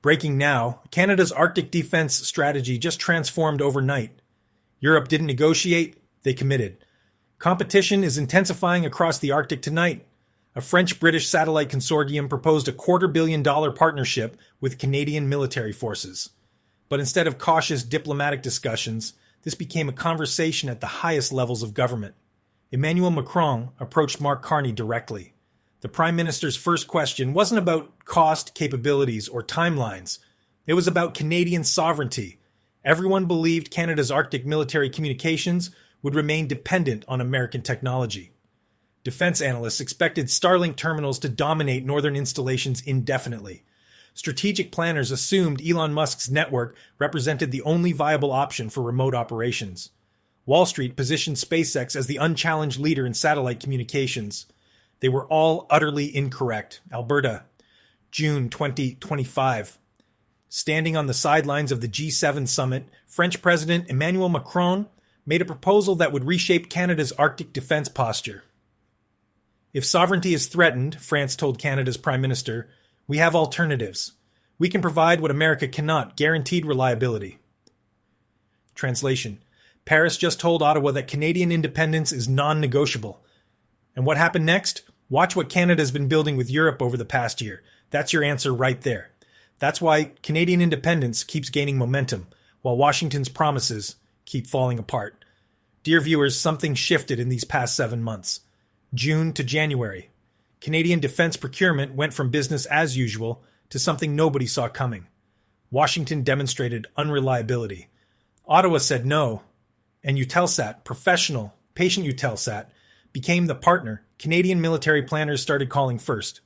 Breaking now, Canada's Arctic defense strategy just transformed overnight. Europe didn't negotiate, they committed. Competition is intensifying across the Arctic tonight. A French-British satellite consortium proposed a $250 million partnership with Canadian military forces. But instead of cautious diplomatic discussions, this became a conversation at the highest levels of government. Emmanuel Macron approached Mark Carney directly. The Prime Minister's first question wasn't about cost, capabilities, or timelines. It was about Canadian sovereignty. Everyone believed Canada's Arctic military communications would remain dependent on American technology. Defense analysts expected Starlink terminals to dominate northern installations indefinitely. Strategic planners assumed Elon Musk's network represented the only viable option for remote operations. Wall Street positioned SpaceX as the unchallenged leader in satellite communications. They were all utterly incorrect. Alberta, June 2025. Standing on the sidelines of the G7 summit, French President Emmanuel Macron made a proposal that would reshape Canada's Arctic defense posture. If sovereignty is threatened, France told Canada's Prime Minister, we have alternatives. We can provide what America cannot, guaranteed reliability. Translation. Paris just told Ottawa that Canadian independence is non-negotiable. And what happened next? Watch what Canada's been building with Europe over the past year. That's your answer right there. That's why Canadian independence keeps gaining momentum, while Washington's promises keep falling apart. Dear viewers, something shifted in these past 7 months. June to January. Canadian defense procurement went from business as usual to something nobody saw coming. Washington demonstrated unreliability. Ottawa said no, and Eutelsat, professional, patient Eutelsat, became the partner Canadian military planners started calling first.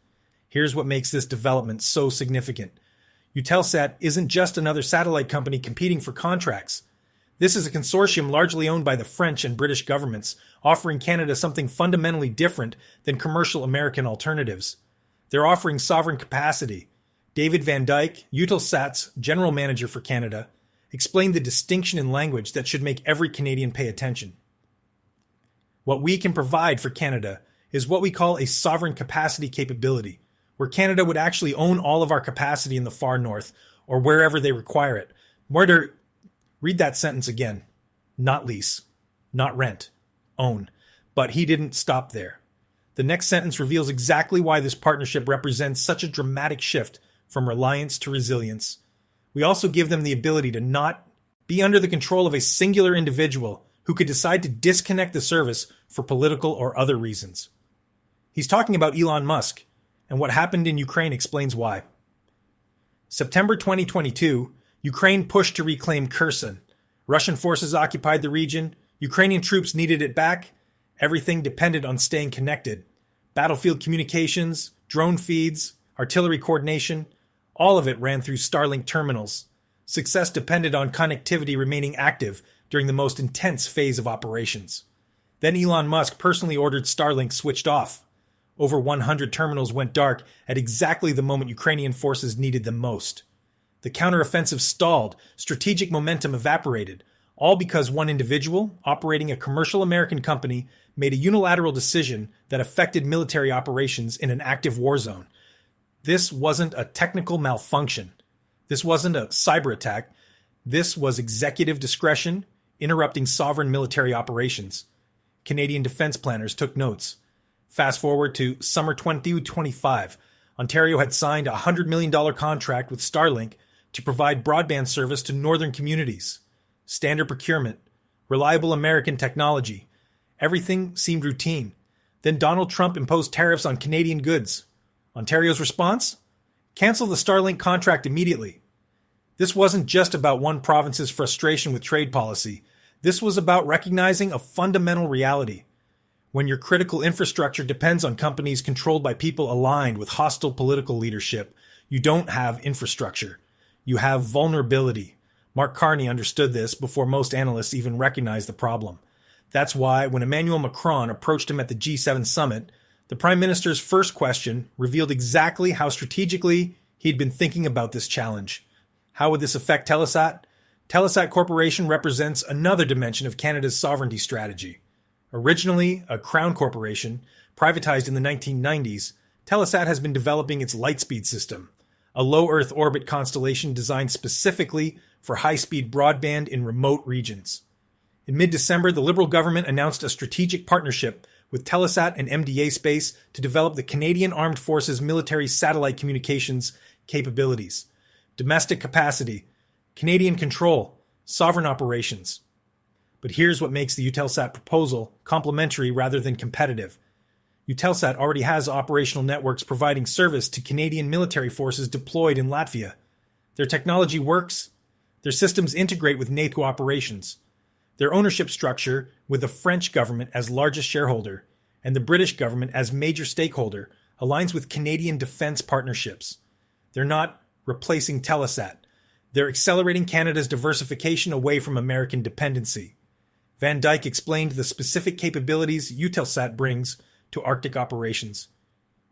Here's what makes this development so significant. Eutelsat isn't just another satellite company competing for contracts. This is a consortium largely owned by the French and British governments, offering Canada something fundamentally different than commercial American alternatives. They're offering sovereign capacity. David Van Dyke, Eutelsat's general manager for Canada, explained the distinction in language that should make every Canadian pay attention. What we can provide for Canada is what we call a sovereign capacity capability, where Canada would actually own all of our capacity in the far north or wherever they require it. Read that sentence again. Not lease, not rent, own. But he didn't stop there. The next sentence reveals exactly why this partnership represents such a dramatic shift from reliance to resilience. We also give them the ability to not be under the control of a singular individual who could decide to disconnect the service for political or other reasons. He's talking about Elon Musk, and what happened in Ukraine explains why. September 2022, Ukraine pushed to reclaim Kherson. Russian forces occupied the region. Ukrainian troops needed it back. Everything depended on staying connected. Battlefield communications, drone feeds, artillery coordination, all of it ran through Starlink terminals. Success depended on connectivity remaining active during the most intense phase of operations. Then Elon Musk personally ordered Starlink switched off. Over 100 terminals went dark at exactly the moment Ukrainian forces needed them most. The counteroffensive stalled, strategic momentum evaporated, all because one individual, operating a commercial American company, made a unilateral decision that affected military operations in an active war zone. This wasn't a technical malfunction. This wasn't a cyber attack. This was executive discretion, interrupting sovereign military operations. Canadian defense planners took notes. Fast forward to summer 2025. Ontario had signed a $100 million contract with Starlink to provide broadband service to northern communities. Standard procurement, reliable American technology. Everything seemed routine. Then Donald Trump imposed tariffs on Canadian goods. Ontario's response? Cancel the Starlink contract immediately. This wasn't just about one province's frustration with trade policy. This was about recognizing a fundamental reality. When your critical infrastructure depends on companies controlled by people aligned with hostile political leadership, you don't have infrastructure. You have vulnerability. Mark Carney understood this before most analysts even recognized the problem. That's why when Emmanuel Macron approached him at the G7 summit, the Prime Minister's first question revealed exactly how strategically he'd been thinking about this challenge. How would this affect Telesat? Telesat Corporation represents another dimension of Canada's sovereignty strategy. Originally a crown corporation, privatized in the 1990s, Telesat has been developing its Lightspeed system, a low Earth orbit constellation designed specifically for high-speed broadband in remote regions. In mid-December, the Liberal government announced a strategic partnership with Telesat and MDA Space to develop the Canadian Armed Forces military satellite communications capabilities, domestic capacity, Canadian control, sovereign operations. But here's what makes the Eutelsat proposal complementary rather than competitive. Eutelsat already has operational networks providing service to Canadian military forces deployed in Latvia. Their technology works. Their systems integrate with NATO operations. Their ownership structure, with the French government as largest shareholder and the British government as major stakeholder, aligns with Canadian defense partnerships. They're not replacing Telesat. They're accelerating Canada's diversification away from American dependency. Van Dijk explained the specific capabilities Eutelsat brings to Arctic operations.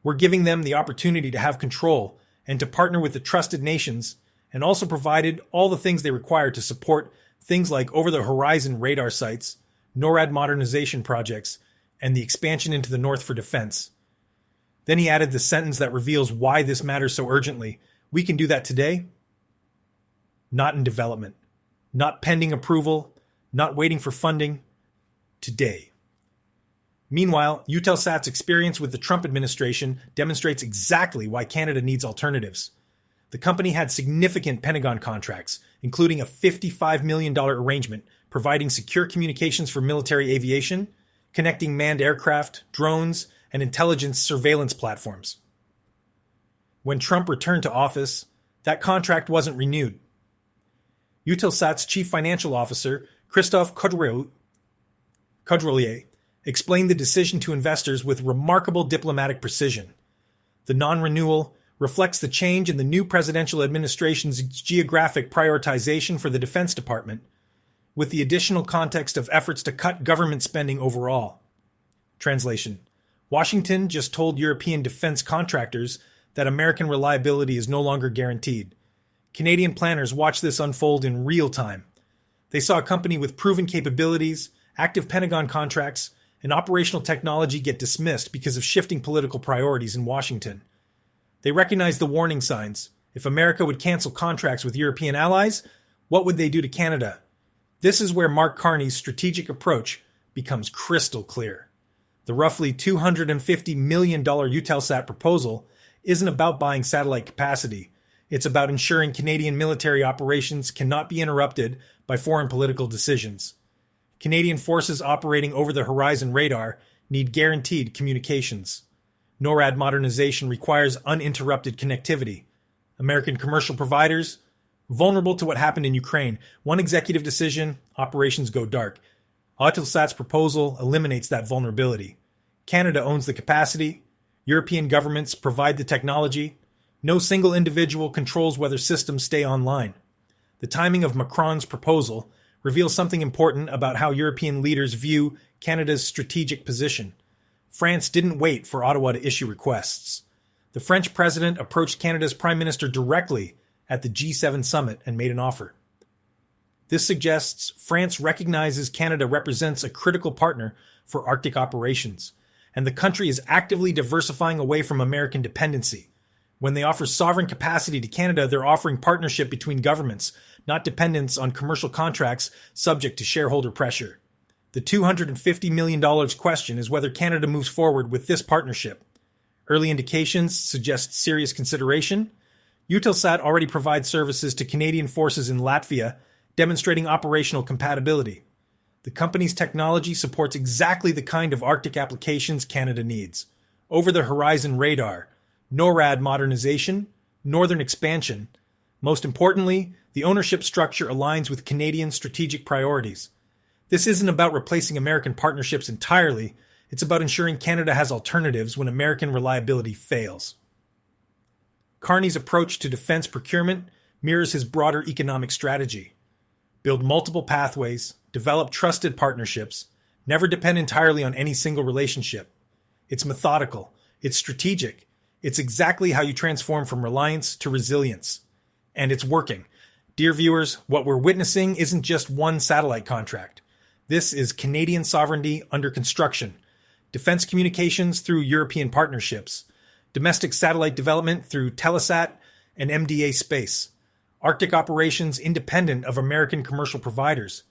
We're giving them the opportunity to have control and to partner with the trusted nations, and also provided all the things they require to support things like over-the-horizon radar sites, NORAD modernization projects, and the expansion into the north for defense. Then he added the sentence that reveals why this matters so urgently. We can do that today, not in development, not pending approval, not waiting for funding, today. Meanwhile, Eutelsat's experience with the Trump administration demonstrates exactly why Canada needs alternatives. The company had significant Pentagon contracts, including a $55 million arrangement providing secure communications for military aviation, connecting manned aircraft, drones, and intelligence surveillance platforms. When Trump returned to office, that contract wasn't renewed. Eutelsat's chief financial officer, Christophe Caudrelier, explained the decision to investors with remarkable diplomatic precision. The non-renewal reflects the change in the new presidential administration's geographic prioritization for the Defense Department, with the additional context of efforts to cut government spending overall. Translation: Washington just told European defense contractors that American reliability is no longer guaranteed. Canadian planners watched this unfold in real time. They saw a company with proven capabilities, active Pentagon contracts, and operational technology get dismissed because of shifting political priorities in Washington. They recognized the warning signs. If America would cancel contracts with European allies, what would they do to Canada? This is where Mark Carney's strategic approach becomes crystal clear. The roughly $250 million Eutelsat proposal isn't about buying satellite capacity. It's about ensuring Canadian military operations cannot be interrupted by foreign political decisions. Canadian forces operating over-the-horizon radar need guaranteed communications. NORAD modernization requires uninterrupted connectivity. American commercial providers, vulnerable to what happened in Ukraine. One executive decision, operations go dark. Eutelsat's proposal eliminates that vulnerability. Canada owns the capacity. European governments provide the technology. No single individual controls whether systems stay online. The timing of Macron's proposal reveals something important about how European leaders view Canada's strategic position. France didn't wait for Ottawa to issue requests. The French president approached Canada's prime minister directly at the G7 summit and made an offer. This suggests France recognizes Canada represents a critical partner for Arctic operations, and the country is actively diversifying away from American dependency. When they offer sovereign capacity to Canada, they're offering partnership between governments, not dependence on commercial contracts subject to shareholder pressure. The $250 million question is whether Canada moves forward with this partnership. Early indications suggest serious consideration. Eutelsat already provides services to Canadian forces in Latvia, demonstrating operational compatibility. The company's technology supports exactly the kind of Arctic applications Canada needs. Over-the-horizon radar, NORAD modernization, northern expansion. Most importantly, the ownership structure aligns with Canadian strategic priorities. This isn't about replacing American partnerships entirely. It's about ensuring Canada has alternatives when American reliability fails. Carney's approach to defense procurement mirrors his broader economic strategy. Build multiple pathways, develop trusted partnerships, never depend entirely on any single relationship. It's methodical, it's strategic, it's exactly how you transform from reliance to resilience. And it's working. Dear viewers, what we're witnessing isn't just one satellite contract. This is Canadian sovereignty under construction, defense communications through European partnerships, domestic satellite development through Telesat, and MDA Space. Arctic operations independent of American commercial providers.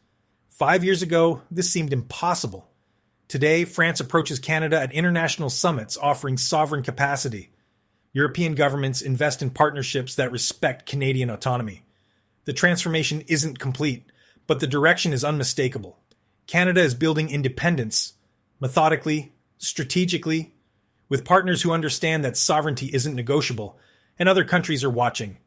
5 years ago, this seemed impossible. Today, France approaches Canada at international summits offering sovereign capacity. European governments invest in partnerships that respect Canadian autonomy. The transformation isn't complete, but the direction is unmistakable. Canada is building independence, methodically, strategically, with partners who understand that sovereignty isn't negotiable, and other countries are watching.